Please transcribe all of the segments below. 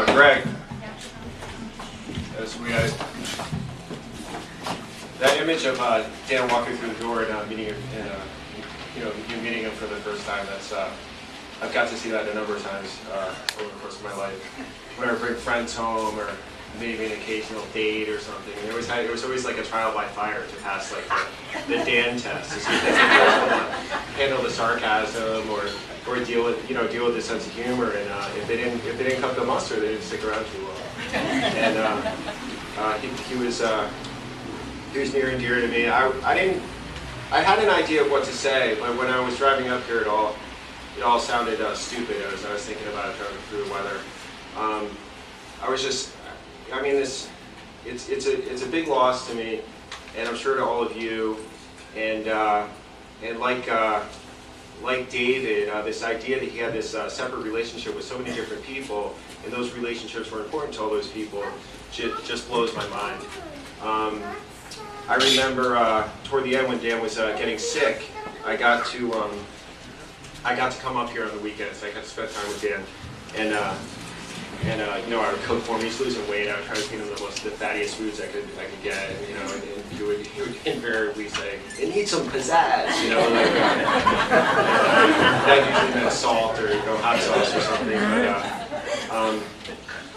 Greg, as we that image of Dan walking through the door and meeting him, you meeting him for the first time. That's I've got to see that a number of times over the course of my life. When I bring friends home, or maybe an occasional date or something, and it was always like a trial by fire to pass like the Dan test to see if they could handle the sarcasm or deal with the sense of humor. And if they didn't come to muster, they didn't stick around too long. And he was near and dear to me. I had an idea of what to say, but when I was driving up here, it all sounded stupid as I was thinking about it driving through the weather. It's a big loss to me, and I'm sure to all of you. And like David, this idea that he had this separate relationship with so many different people, and those relationships were important to all those people, just blows my mind. I remember toward the end when Dan was getting sick, I got to come up here on the weekends. I got to spend time with Dan, and I would cook for him. He's losing weight. I would try to feed him the fattiest foods I could get, and he would invariably say, "It needs some pizzazz," that usually meant salt or hot sauce or something.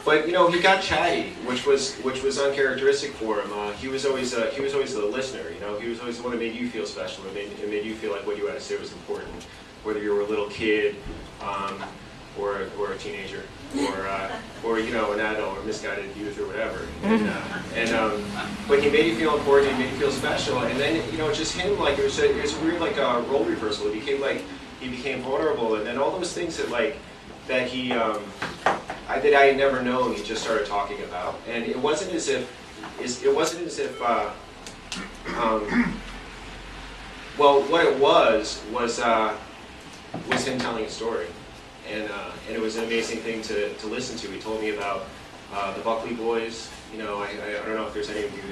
But he got chatty, which was uncharacteristic for him. He was always the listener. He was always the one that made you feel special. It made you feel like what you had to say was important, whether you were a little kid, or a teenager, or an adult or misguided youth or whatever. But he made you feel important. He made you feel special. And then just him, like it was a weird role reversal. He became vulnerable, and then all those things that he. That I had never known, he just started talking about, and it wasn't as if what it was him telling a story, and it was an amazing thing to listen to. He told me about the Buckley boys. I don't know if there's any of you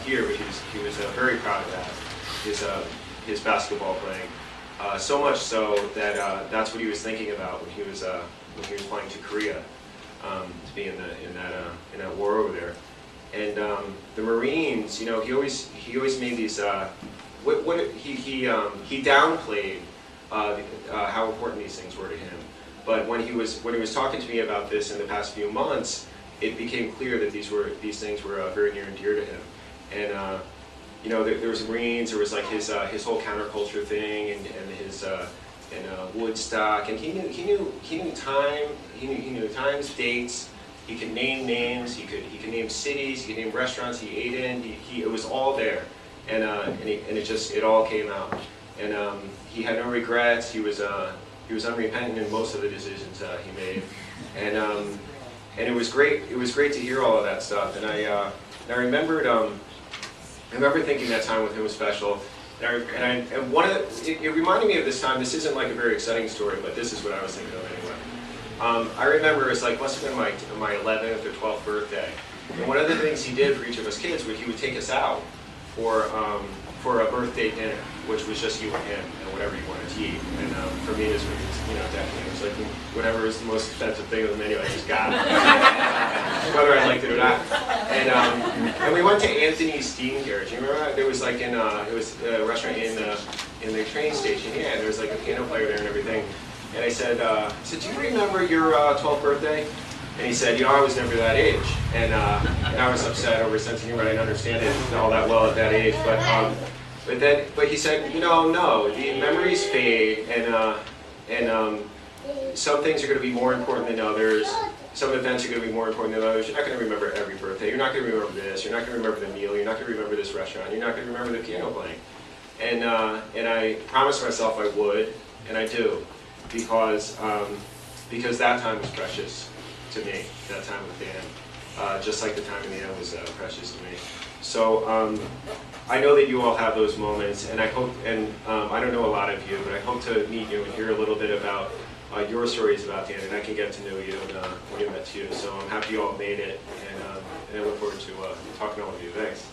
here, but he was very proud of that, his basketball playing, so much so that that's what he was thinking about when he was flying to Korea. To be in that war over there, and the Marines, he always made these. He downplayed how important these things were to him, but when he was talking to me about this in the past few months, it became clear that these things were very near and dear to him, and there was Marines, there was like his whole counterculture thing, and his. Woodstock, and he knew times, dates. He could name names. He could name cities. He could name restaurants he ate in. It was all there, and it all came out. And he had no regrets. He was unrepentant in most of the decisions he made, and it was great. It was great to hear all of that stuff. And I remembered thinking that time with him was special. It reminded me of this time. This isn't like a very exciting story, but this is what I was thinking of anyway. I remember it's like must have been my 11th or 12th birthday, and one of the things he did for each of us kids was he would take us out for a birthday dinner, which was just you and him and whatever you wanted to eat. And for me, this was definitely it was like whatever was the most expensive thing on the menu, I just got it, whether I liked it or not. And we went to Anthony's Steam Garage. You remember that? There was like it was a restaurant in the train station. Yeah, there was like a piano player there and everything. And I said, do you remember your 12th birthday? And he said, I was never that age. And I was upset over sense of humor. I didn't understand it all that well at that age. But he said, no, the memories fade, and some things are going to be more important than others. Some events are going to be more important than others. You're not going to remember every birthday. You're not going to remember this. You're not going to remember the meal. You're not going to remember this restaurant. You're not going to remember the piano playing. And I promised myself I would, and I do, because that time was precious to me. That time with Dan, just like the time in the end was precious to me. So I know that you all have those moments, and I hope, and I don't know a lot of you, but I hope to meet you and hear a little bit about your stories about Dan, and I can get to know you and when you met you. So I'm happy you all made it, and I look forward to talking to all of you. Thanks.